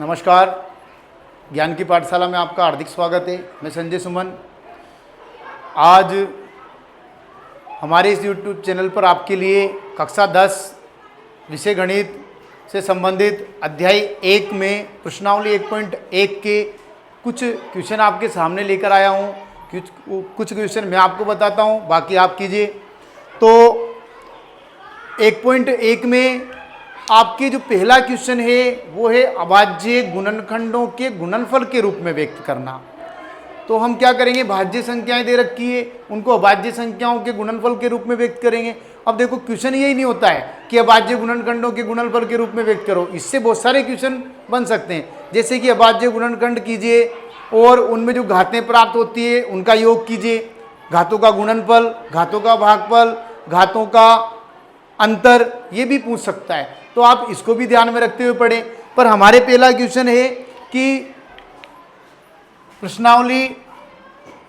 नमस्कार। ज्ञान की पाठशाला में आपका हार्दिक स्वागत है। मैं संजय सुमन। आज हमारे इस YouTube चैनल पर आपके लिए कक्षा 10 विषय गणित से संबंधित अध्याय 1 में प्रश्नावली 1.1 के कुछ क्वेश्चन आपके सामने लेकर आया हूँ। कुछ क्वेश्चन मैं आपको बताता हूँ, बाकी आप कीजिए। तो 1.1 में आपके जो पहला क्वेश्चन है वो है अभाज्य गुणनखंडों के गुणनफल के रूप में व्यक्त करना। तो हम क्या करेंगे, भाज्य संख्याएं दे रखी है, उनको अभाज्य संख्याओं के गुणनफल के रूप में व्यक्त करेंगे। अब देखो क्वेश्चन यही नहीं होता है कि अभाज्य गुणनखंडों के गुणनफल के रूप में व्यक्त करो, इससे बहुत सारे क्वेश्चन बन सकते हैं। जैसे कि अभाज्य गुणनखंड कीजिए और उनमें जो घातें प्राप्त होती है उनका योग कीजिए, घातों का गुणनफल, घातों का भागफल, घातों का अंतर, ये भी पूछ सकता है। तो आप इसको भी ध्यान में रखते हुए पढ़ें। पर हमारे पहला क्वेश्चन है कि प्रश्नावली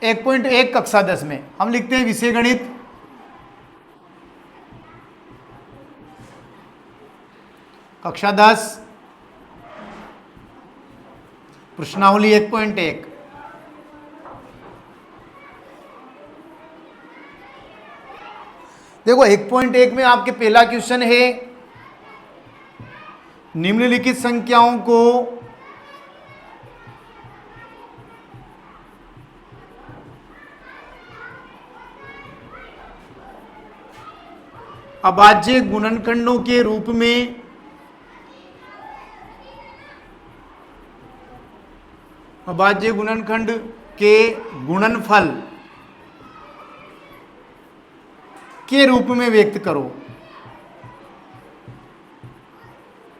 1.1 कक्षा 10 में हम लिखते हैं विषय गणित कक्षा 10 प्रश्नावली 1.1। देखो 1.1 में आपके पहला क्वेश्चन है निम्नलिखित संख्याओं को अभाज्य गुणनखंडों के रूप में अभाज्य गुणनखंड के गुणनफल के रूप में व्यक्त करो।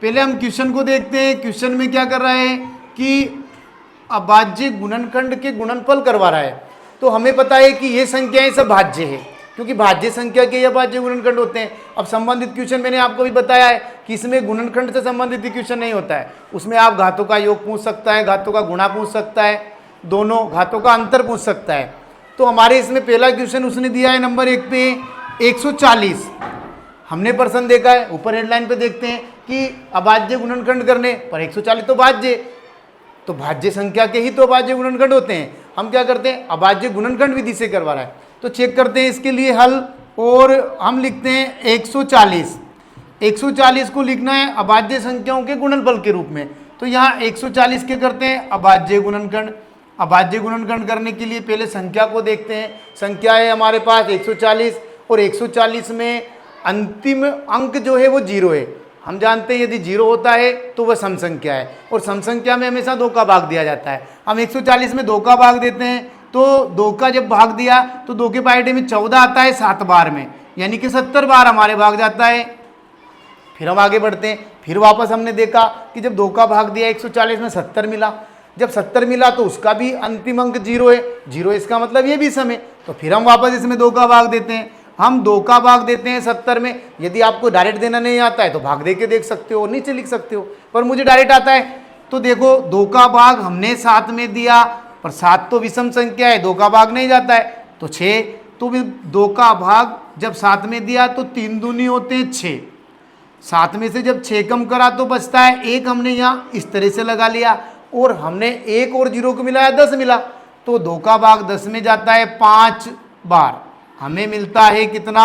पहले हम क्वेश्चन को देखते हैं। क्वेश्चन में क्या कर रहा है कि अभाज्य गुणनखंड के गुणनफल करवा रहा है। तो हमें पता है कि ये संख्याएं सब भाज्य है, क्योंकि भाज्य संख्या के अभाज्य गुणनखंड होते हैं। अब संबंधित क्वेश्चन मैंने आपको भी बताया है कि इसमें गुणनखंड से संबंधित क्वेश्चन नहीं होता है। उसमें आप घातों का योग पूछ सकता है, घातों का गुणा पूछ सकता है, दोनों घातों का अंतर पूछ सकता है। तो हमारे इसमें पहला क्वेश्चन उसने दिया है नंबर 1 पे 140। हमने प्रश्न देखा है, ऊपर हेडलाइन पे देखते हैं कि अभाज्य गुणनखंड करने पर 140 तो भाज्य, तो भाज्य संख्या के ही तो अभाज्य गुणनखंड होते हैं। हम क्या करते हैं, अभाज्य गुणनखंड विधि से करवा रहा है। तो चेक करते हैं इसके लिए हल, और हम लिखते हैं 140। 140 को लिखना है अभाज्य संख्याओं के गुणनफल के रूप में। तो यहाँ 140 के करते हैं अभाज्य गुणनखंड। अभाज्य गुणनखंड करने के लिए पहले संख्या को देखते हैं। संख्या है हमारे पास 140 और 140 में अंतिम अंक जो है वो 0 है। हम जानते हैं यदि 0 होता है तो वह सम संख्या है, और सम संख्या में हमेशा 2 का भाग दिया जाता है। हम 140 में 2 का भाग देते हैं, तो 2 का जब भाग दिया तो 2 के पार्टे में 14 आता है 7 बार में, यानी कि 70 बार हमारे भाग जाता है। फिर हम आगे बढ़ते हैं। फिर वापस हमने देखा कि जब 2 का भाग दिया 140 में 70 मिला। जब 70 मिला तो उसका भी अंतिम अंक 0 है। 0 इसका मतलब ये भी सम है। तो फिर हम वापस इसमें 2 का भाग देते हैं। हम 2 का भाग देते हैं 70 में। यदि आपको डायरेक्ट देना नहीं आता है तो भाग दे के देख सकते हो, नीचे लिख सकते हो, पर मुझे डायरेक्ट आता है। तो देखो 2 का भाग हमने 7 में दिया, पर 7 तो विषम संख्या है, 2 का भाग नहीं जाता है, तो 6। तो 2 का भाग जब 7 में दिया तो 3 दूनी होते हैं 6। 7 में से जब 6 कम करा तो बचता है 1। हमने यहाँ इस तरह से लगा लिया, और हमने 1 और 0 को मिलाया 10 मिला। तो 2 का भाग 10 में जाता है 5 बार, हमें मिलता है कितना,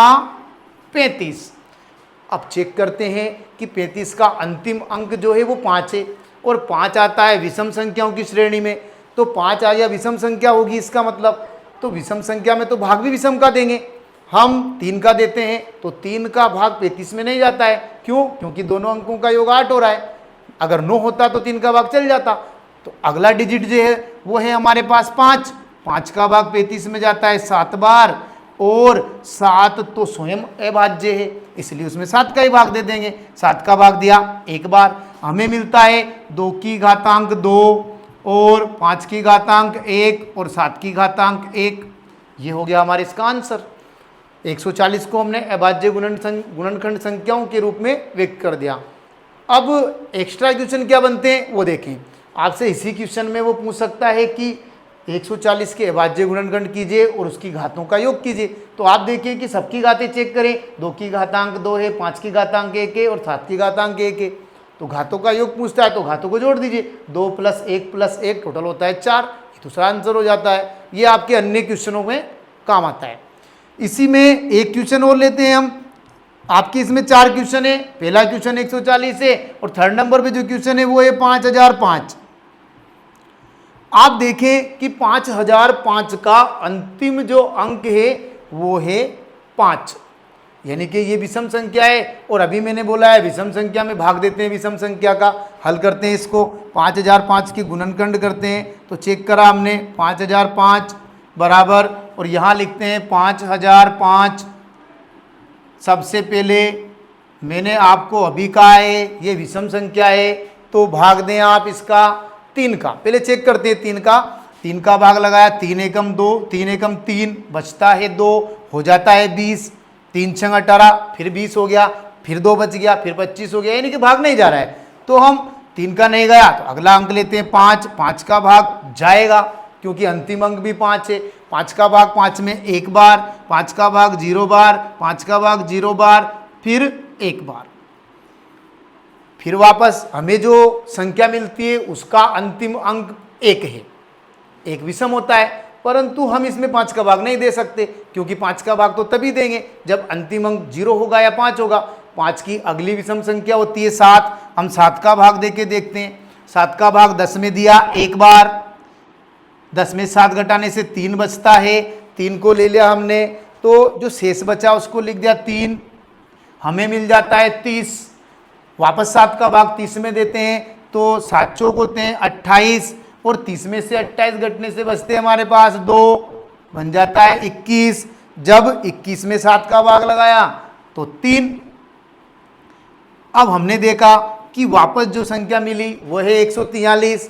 35। अब चेक करते हैं कि 35 का अंतिम अंक जो है वो 5 है, और 5 आता है विषम संख्याओं की श्रेणी में। तो 5 आ गया विषम संख्या होगी इसका मतलब। तो विषम संख्या में तो भाग भी विषम का देंगे। हम 3 का देते हैं तो 3 का भाग 35 में नहीं जाता है। क्यों? क्योंकि दोनों अंकों का योग 8 हो रहा है। अगर 9 होता तो 3 का भाग चल जाता। तो अगला डिजिट जो है वो है हमारे पास 5। 5 का भाग 35 में जाता है 7 बार, और 7 तो स्वयं अभाज्य है, इसलिए उसमें 7 का ही भाग दे देंगे। 7 का भाग दिया 1 बार, हमें मिलता है 2 की घातांक 2 और 5 की घातांक 1 और 7 की घातांक 1। ये हो गया हमारे इसका आंसर। 140 को हमने अभाज्य गुणनखंड संख्याओं के रूप में व्यक्त कर दिया। अब एक्स्ट्रा क्वेश्चन क्या बनते हैं वो देखें। आपसे इसी क्वेश्चन में वो पूछ सकता है कि 140 के अभाज्य गुणनखंड कीजिए और उसकी घातों का योग कीजिए। तो आप देखिए कि सबकी घातें चेक करें। 2 की घातांक 2 है, 5 की घातांक 1 है और 7 की घातांक 1 है। तो घातों का योग पूछता है तो घातों को जोड़ दीजिए, 2 + 1 टोटल होता है 4, ये दूसरा आंसर हो जाता है। ये आपके अन्य क्वेश्चनों में काम आता है। इसी में एक क्वेश्चन और लेते हैं हम। आपके इसमें 4 क्वेश्चन है। पहला क्वेश्चन 140 है और थर्ड नंबर पे जो क्वेश्चन है वो है 5005। आप देखें कि 5005 का अंतिम जो अंक है वो है 5, यानी कि ये विषम संख्या है। और अभी मैंने बोला है विषम संख्या में भाग देते हैं, विषम संख्या का हल करते हैं। इसको 5005 की गुणनखंड करते हैं। तो चेक करा हमने 5005 बराबर, और यहाँ लिखते हैं 5005। सबसे पहले मैंने आपको अभी कहा है ये विषम संख्या है, तो भाग दें आप इसका 3 का। पहले चेक करते हैं 3 का भाग लगाया, 3 एकम 2, 3 एकम 3, बचता है 2, हो जाता है 20, 3 छंग 18, फिर 20 हो गया, फिर 2 बच गया, फिर 25 हो गया, यानी कि भाग नहीं जा रहा है। तो हम 3 का नहीं गया तो अगला अंक लेते हैं 5। 5 का भाग जाएगा क्योंकि अंतिम अंक भी 5 है। 5 का भाग 5 में 1 बार, 5 का भाग 0 बार, 5 का भाग 0 बार, फिर 1 बार। फिर वापस हमें जो संख्या मिलती है उसका अंतिम अंक 1 है। 1 विषम होता है, परंतु हम इसमें 5 का भाग नहीं दे सकते क्योंकि 5 का भाग तो तभी देंगे जब अंतिम अंक 0 होगा या 5 होगा। 5 की अगली विषम संख्या होती है 7। हम 7 का भाग देके देखते हैं। 7 का भाग 10 में दिया 1 बार, 10 में 7 घटाने से 3 बचता है, 3 को ले लिया हमने, तो जो शेष बचा उसको लिख दिया 3, हमें मिल जाता है 30। वापस 7 का भाग 30 में देते हैं तो 7 चौक होते हैं 28, और 30 में से 28 घटने से बचते हैं हमारे पास 2, बन जाता है 21। जब 21 में 7 का भाग लगाया तो 3। अब हमने देखा कि वापस जो संख्या मिली वो है 143।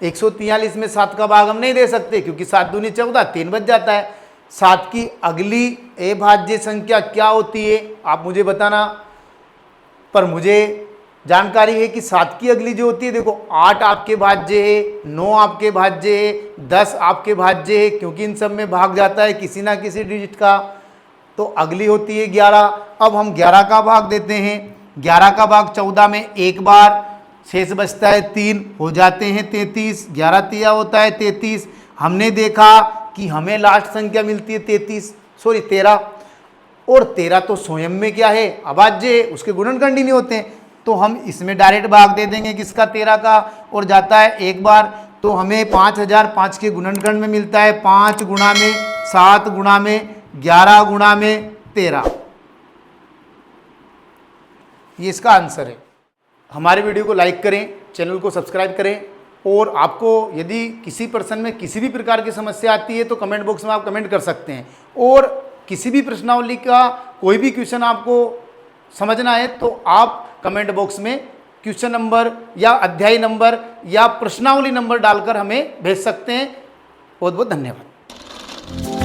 143 में 7 का भाग हम नहीं दे सकते क्योंकि 7 दूनी 14, 3 बच जाता है। 7 की अगली अभाज्य संख्या क्या होती है आप मुझे बताना। पर मुझे जानकारी है कि 7 की अगली जो होती है, देखो 8 आपके भाज्य है, 9 आपके भाज्य है, 10 आपके भाज्य है, क्योंकि इन सब में भाग जाता है किसी ना किसी डिजिट का। तो अगली होती है 11। अब हम 11 का भाग देते हैं। 11 का भाग 14 में 1 बार, शेष बचता है 3, हो जाते हैं 33। 11 तिया होता है 33। हमने देखा कि हमें लास्ट संख्या मिलती है 13, और 13 तो स्वयं में क्या है, अभाज्य है, उसके गुणनखंड ही नहीं होते हैं। तो हम इसमें डायरेक्ट भाग दे देंगे किसका, 13 का, और जाता है 1 बार। तो हमें 5005 के गुणनखंड में मिलता है 5 गुणा में 7 गुणा में 11 गुणा में 13। ये इसका आंसर है। हमारे वीडियो को लाइक करें, चैनल को सब्सक्राइब करें, और आपको यदि किसी प्रश्न में किसी भी प्रकार की समस्या आती है तो कमेंट बॉक्स में आप कमेंट कर सकते हैं। और किसी भी प्रश्नावली का कोई भी क्वेश्चन आपको समझना है तो आप कमेंट बॉक्स में क्वेश्चन नंबर या अध्याय नंबर या प्रश्नावली नंबर डालकर हमें भेज सकते हैं। बहुत बहुत धन्यवाद।